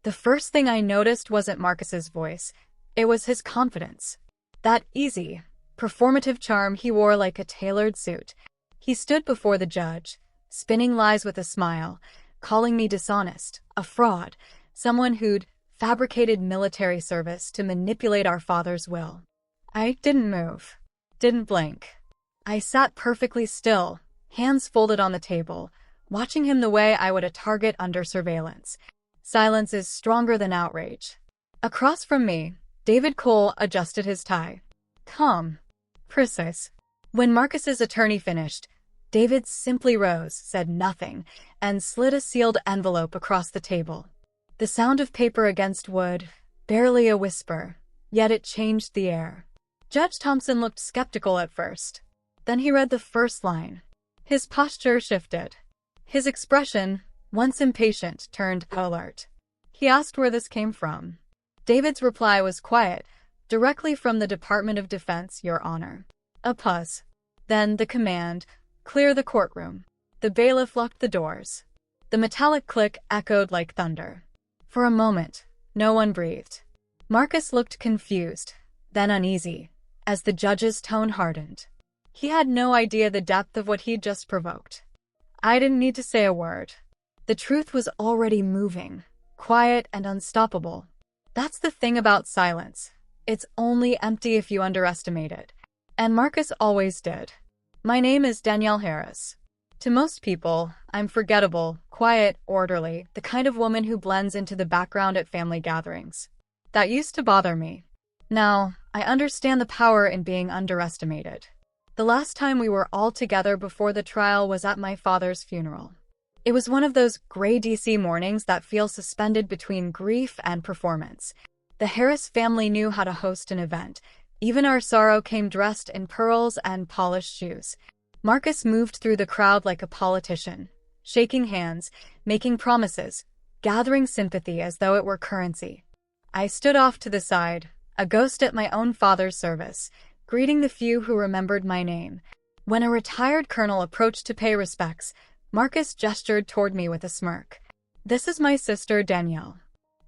The first thing I noticed wasn't Marcus's voice. It was his confidence. That easy, performative charm he wore like a tailored suit. He stood before the judge, spinning lies with a smile, calling me dishonest, a fraud, someone who'd fabricated military service to manipulate our father's will. I didn't move, didn't blink. I sat perfectly still, hands folded on the table, watching him the way I would a target under surveillance. Silence is stronger than outrage. Across from me, David Cole adjusted his tie. Calm. Precise. When Marcus's attorney finished, David simply rose, said nothing, and slid a sealed envelope across the table. The sound of paper against wood, barely a whisper, yet it changed the air. Judge Thompson looked skeptical at first. Then he read the first line. His posture shifted. His expression, once impatient, turned alert. He asked where this came from. David's reply was quiet, directly from the Department of Defense, Your Honor. A pause. Then the command, clear the courtroom. The bailiff locked the doors. The metallic click echoed like thunder. For a moment, no one breathed. Marcus looked confused, then uneasy, as the judge's tone hardened. He had no idea the depth of what he'd just provoked. I didn't need to say a word. The truth was already moving, quiet and unstoppable. That's the thing about silence. It's only empty if you underestimate it. And Marcus always did. My name is Danielle Harris. To most people, I'm forgettable, quiet, orderly, the kind of woman who blends into the background at family gatherings. That used to bother me. Now, I understand the power in being underestimated. The last time we were all together before the trial was at my father's funeral. It was one of those gray DC mornings that feel suspended between grief and performance. The Harris family knew how to host an event. Even our sorrow came dressed in pearls and polished shoes. Marcus moved through the crowd like a politician, shaking hands, making promises, gathering sympathy as though it were currency. I stood off to the side, a ghost at my own father's service, greeting the few who remembered my name. When a retired colonel approached to pay respects, Marcus gestured toward me with a smirk. This is my sister, Danielle.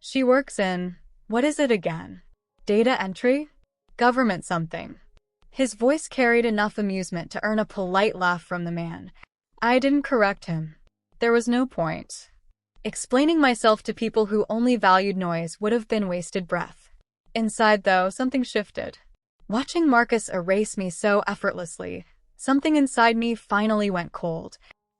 She works in, what is it again? Data entry? Government something. His voice carried enough amusement to earn a polite laugh from the man. I didn't correct him. There was no point. Explaining myself to people who only valued noise would have been wasted breath. Inside, though, something shifted. Watching Marcus erase me so effortlessly, something inside me finally went cold.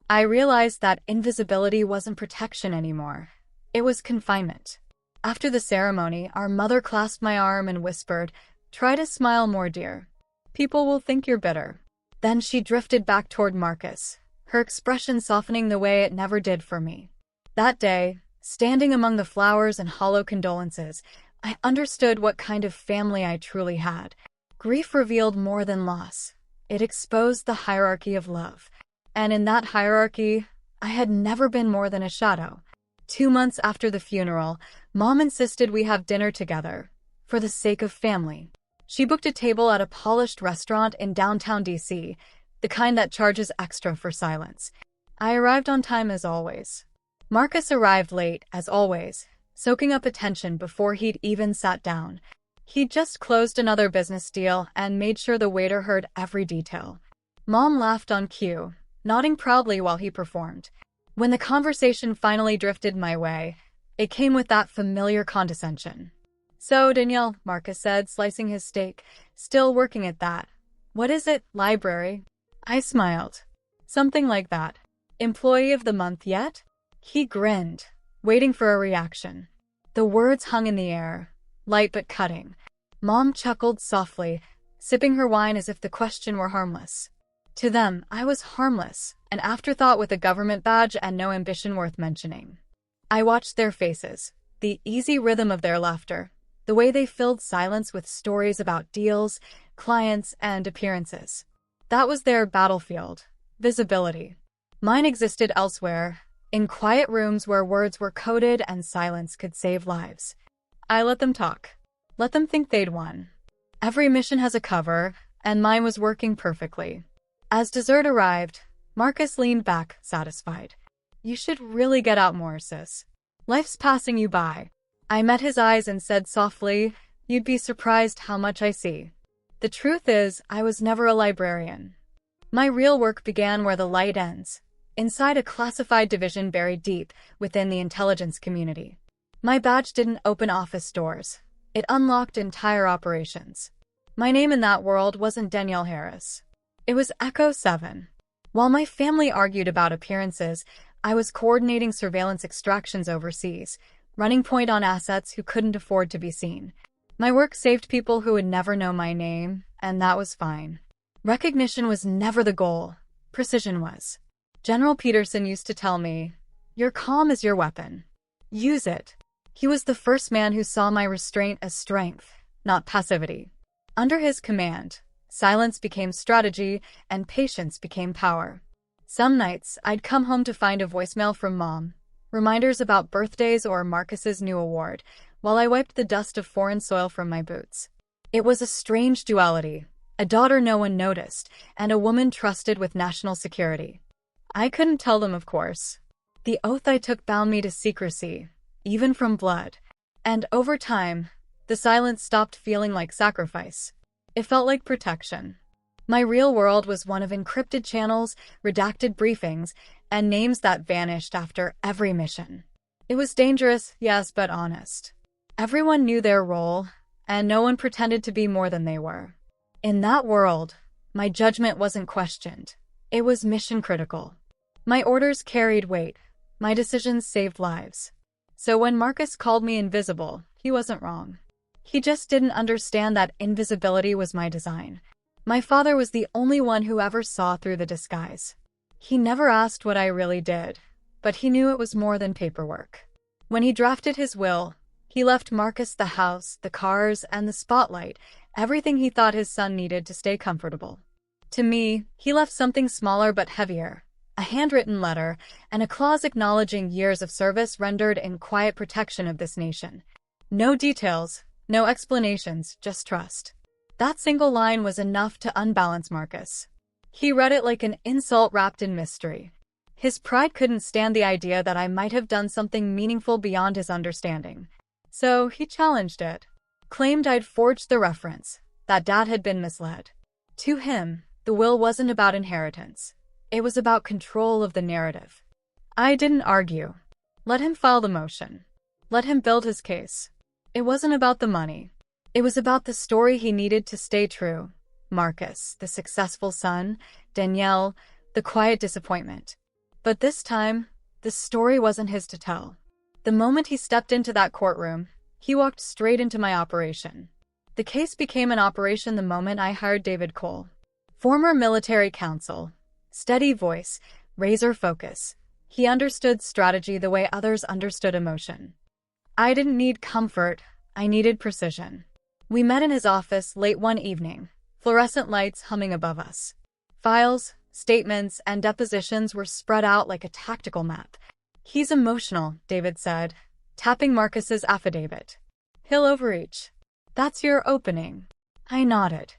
I realized that invisibility wasn't protection anymore. It was confinement. After the ceremony, our mother clasped my arm and whispered, "Try to smile more, dear. People will think you're bitter." Then she drifted back toward Marcus, her expression softening the way it never did for me. That day, standing among the flowers and hollow condolences, I understood what kind of family I truly had. Grief revealed more than loss. It exposed the hierarchy of love. And in that hierarchy, I had never been more than a shadow. 2 months after the funeral, Mom insisted we have dinner together, for the sake of family. She booked a table at a polished restaurant in downtown DC, the kind that charges extra for silence. I arrived on time as always. Marcus arrived late, as always, soaking up attention before he'd even sat down. He'd just closed another business deal and made sure the waiter heard every detail. Mom laughed on cue, nodding proudly while he performed. When the conversation finally drifted my way, it came with that familiar condescension. "So, Danielle," Marcus said, slicing his steak, "still working at that. What is it, library?" I smiled. "Something like that. Employee of the month yet?" He grinned, waiting for a reaction. The words hung in the air, light but cutting. Mom chuckled softly, sipping her wine as if the question were harmless. To them, I was harmless, an afterthought with a government badge and no ambition worth mentioning. I watched their faces, the easy rhythm of their laughter, the way they filled silence with stories about deals, clients, and appearances. That was their battlefield, visibility. Mine existed elsewhere, in quiet rooms where words were coded and silence could save lives. I let them talk. Let them think they'd won. Every mission has a cover, and mine was working perfectly. As dessert arrived, Marcus leaned back, satisfied. "You should really get out more, sis. Life's passing you by." I met his eyes and said softly, "You'd be surprised how much I see." The truth is, I was never a librarian. My real work began where the light ends, inside a classified division buried deep within the intelligence community. My badge didn't open office doors. It unlocked entire operations. My name in that world wasn't Danielle Harris. It was Echo 7. While my family argued about appearances, I was coordinating surveillance extractions overseas, running point on assets who couldn't afford to be seen. My work saved people who would never know my name, and that was fine. Recognition was never the goal. Precision was. General Peterson used to tell me, "Your calm is your weapon. Use it." He was the first man who saw my restraint as strength, not passivity. Under his command, silence became strategy and patience became power. Some nights, I'd come home to find a voicemail from Mom, reminders about birthdays or Marcus's new award, while I wiped the dust of foreign soil from my boots. It was a strange duality, a daughter no one noticed, and a woman trusted with national security. I couldn't tell them, of course. The oath I took bound me to secrecy, even from blood. And over time, the silence stopped feeling like sacrifice. It felt like protection. My real world was one of encrypted channels, redacted briefings, and names that vanished after every mission. It was dangerous, yes, but honest. Everyone knew their role, and no one pretended to be more than they were. In that world, my judgment wasn't questioned. It was mission critical. My orders carried weight. My decisions saved lives. So when Marcus called me invisible, he wasn't wrong. He just didn't understand that invisibility was my design. My father was the only one who ever saw through the disguise. He never asked what I really did, but he knew it was more than paperwork. When he drafted his will, he left Marcus the house, the cars, and the spotlight, everything he thought his son needed to stay comfortable. To me, he left something smaller but heavier, a handwritten letter, and a clause acknowledging years of service rendered in quiet protection of this nation. No details, no explanations, just trust. That single line was enough to unbalance Marcus. He read it like an insult wrapped in mystery. His pride couldn't stand the idea that I might have done something meaningful beyond his understanding. So he challenged it, claimed I'd forged the reference, that Dad had been misled. To him, the will wasn't about inheritance. It was about control of the narrative. I didn't argue. Let him file the motion. Let him build his case. It wasn't about the money. It was about the story he needed to stay true. Marcus, the successful son, Danielle, the quiet disappointment. But this time, the story wasn't his to tell. The moment he stepped into that courtroom, he walked straight into my operation. The case became an operation the moment I hired David Cole. Former military counsel. Steady voice, razor focus. He understood strategy the way others understood emotion. I didn't need comfort, I needed precision. We met in his office late one evening, fluorescent lights humming above us. Files, statements, and depositions were spread out like a tactical map. "He's emotional," David said, tapping Marcus's affidavit. "He'll overreach. That's your opening." I nodded.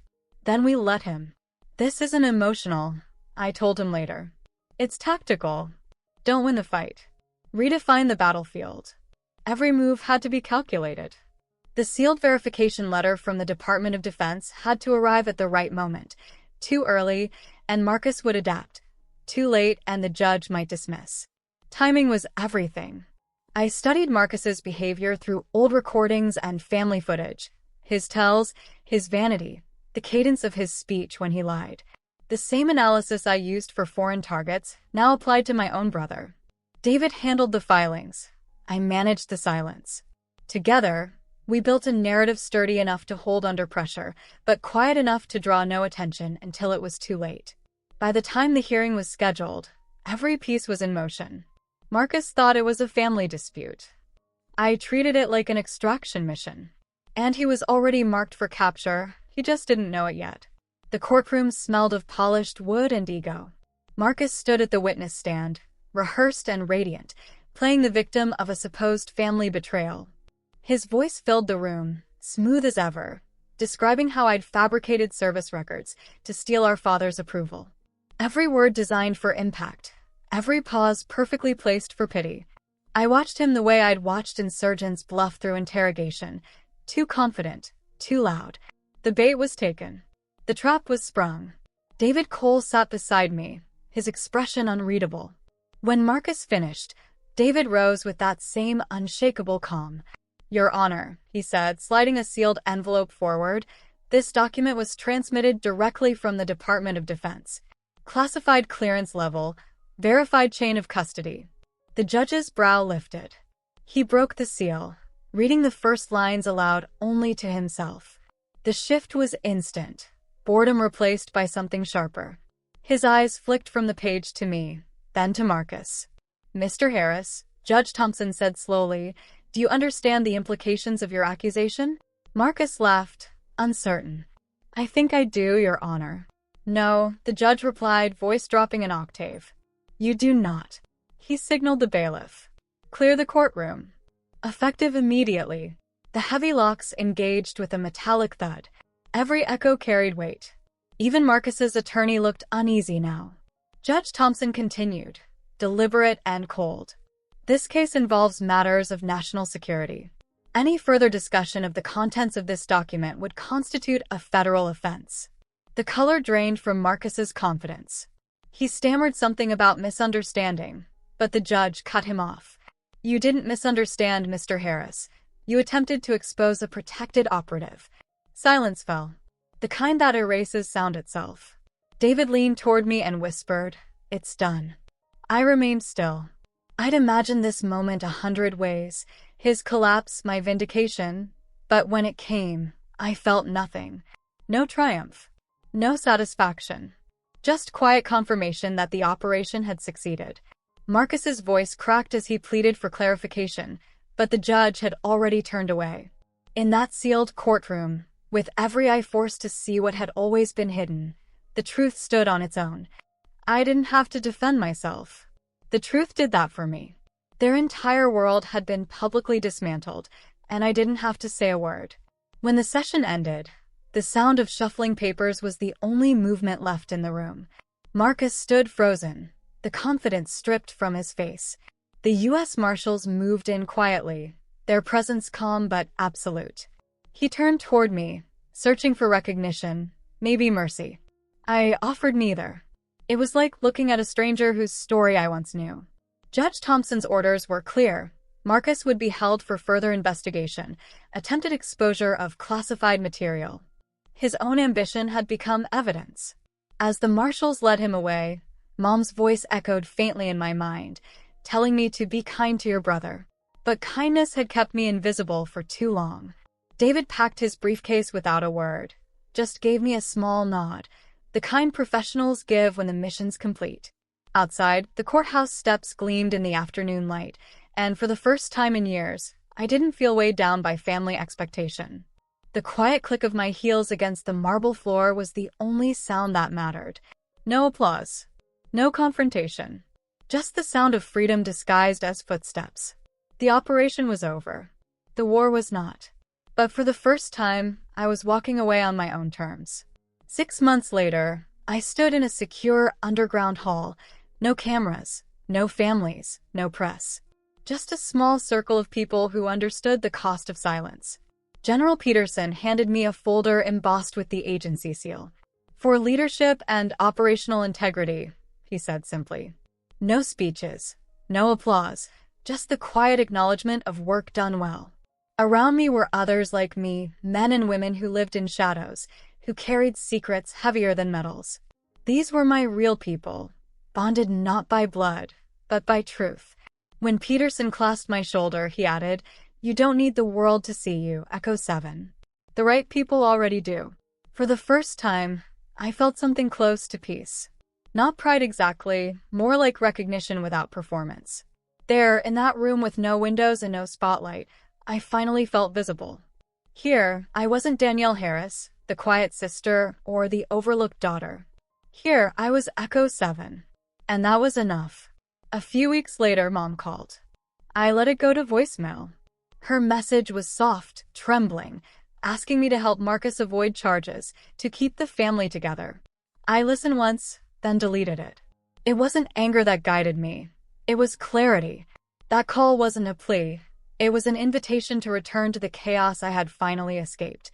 Then we let him. "This isn't emotional," I told him later. "It's tactical. Don't win the fight. Redefine the battlefield." Every move had to be calculated. The sealed verification letter from the Department of Defense had to arrive at the right moment. Too early, and Marcus would adapt. Too late, and the judge might dismiss. Timing was everything. I studied Marcus's behavior through old recordings and family footage. His tells, his vanity, the cadence of his speech when he lied. The same analysis I used for foreign targets now applied to my own brother. David handled the filings. I managed the silence. Together, we built a narrative sturdy enough to hold under pressure, but quiet enough to draw no attention until it was too late. By the time the hearing was scheduled, every piece was in motion. Marcus thought it was a family dispute. I treated it like an extraction mission. And he was already marked for capture, he just didn't know it yet. The courtroom smelled of polished wood and ego. Marcus stood at the witness stand, rehearsed and radiant, playing the victim of a supposed family betrayal. His voice filled the room, smooth as ever, describing how I'd fabricated service records to steal our father's approval. Every word designed for impact, every pause perfectly placed for pity. I watched him the way I'd watched insurgents bluff through interrogation. Too confident, too loud. The bait was taken. The trap was sprung. David Cole sat beside me, his expression unreadable. When Marcus finished, David rose with that same unshakable calm. "Your Honor," he said, sliding a sealed envelope forward. "This document was transmitted directly from the Department of Defense. Classified clearance level, verified chain of custody." The judge's brow lifted. He broke the seal, reading the first lines aloud only to himself. The shift was instant, boredom replaced by something sharper. His eyes flicked from the page to me, then to Marcus. "Mr. Harris," Judge Thompson said slowly, "do you understand the implications of your accusation?" Marcus laughed, uncertain. "I think I do, Your Honor." "No," the judge replied, voice dropping an octave. "You do not." He signaled the bailiff. "Clear the courtroom." Effective immediately, the heavy locks engaged with a metallic thud. Every echo carried weight. Even Marcus's attorney looked uneasy now. Judge Thompson continued, deliberate and cold. "This case involves matters of national security. Any further discussion of the contents of this document would constitute a federal offense." The color drained from Marcus's confidence. He stammered something about misunderstanding, but the judge cut him off. "You didn't misunderstand, Mr. Harris. You attempted to expose a protected operative." Silence fell, the kind that erases sound itself. David leaned toward me and whispered, "It's done." I remained still. I'd imagined this moment 100 ways, his collapse, my vindication, but when it came, I felt nothing. No triumph. No satisfaction. Just quiet confirmation that the operation had succeeded. Marcus's voice cracked as he pleaded for clarification, but the judge had already turned away. In that sealed courtroom, with every eye forced to see what had always been hidden, the truth stood on its own. I didn't have to defend myself. The truth did that for me. Their entire world had been publicly dismantled, and I didn't have to say a word. When the session ended, the sound of shuffling papers was the only movement left in the room. Marcus stood frozen, the confidence stripped from his face. The U.S. Marshals moved in quietly, their presence calm but absolute. He turned toward me, searching for recognition, maybe mercy. I offered neither. It was like looking at a stranger whose story I once knew. Judge Thompson's orders were clear. Marcus would be held for further investigation, attempted exposure of classified material. His own ambition had become evidence. As the marshals led him away, Mom's voice echoed faintly in my mind, telling me to be kind to your brother. But kindness had kept me invisible for too long. David packed his briefcase without a word, just gave me a small nod, the kind professionals give when the mission's complete. Outside, the courthouse steps gleamed in the afternoon light, and for the first time in years, I didn't feel weighed down by family expectation. The quiet click of my heels against the marble floor was the only sound that mattered. No applause. No confrontation. Just the sound of freedom disguised as footsteps. The operation was over. The war was not. But for the first time, I was walking away on my own terms. 6 months later, I stood in a secure underground hall. No cameras, no families, no press. Just a small circle of people who understood the cost of silence. General Peterson handed me a folder embossed with the agency seal. "For leadership and operational integrity," he said simply. No speeches, no applause, just the quiet acknowledgement of work done well. Around me were others like me, men and women who lived in shadows, who carried secrets heavier than metals. These were my real people, bonded not by blood, but by truth. When Peterson clasped my shoulder, he added, "You don't need the world to see you, Echo 7. The right people already do." For the first time, I felt something close to peace. Not pride exactly, more like recognition without performance. There, in that room with no windows and no spotlight, I finally felt visible. Here, I wasn't Danielle Harris, the quiet sister, or the overlooked daughter. Here, I was Echo 7. And that was enough. A few weeks later, Mom called. I let it go to voicemail. Her message was soft, trembling, asking me to help Marcus avoid charges, to keep the family together. I listened once, then deleted it. It wasn't anger that guided me. It was clarity. That call wasn't a plea. It was an invitation to return to the chaos I had finally escaped.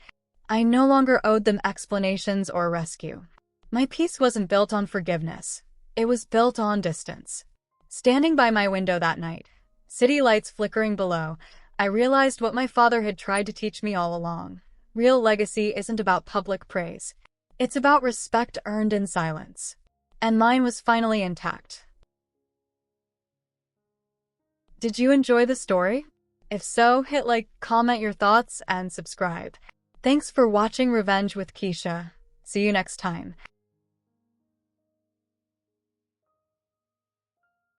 I no longer owed them explanations or rescue. My peace wasn't built on forgiveness. It was built on distance. Standing by my window that night, city lights flickering below, I realized what my father had tried to teach me all along. Real legacy isn't about public praise. It's about respect earned in silence. And mine was finally intact. Did you enjoy the story? If so, hit like, comment your thoughts, and subscribe. Thanks for watching Revenge with Keisha. See you next time.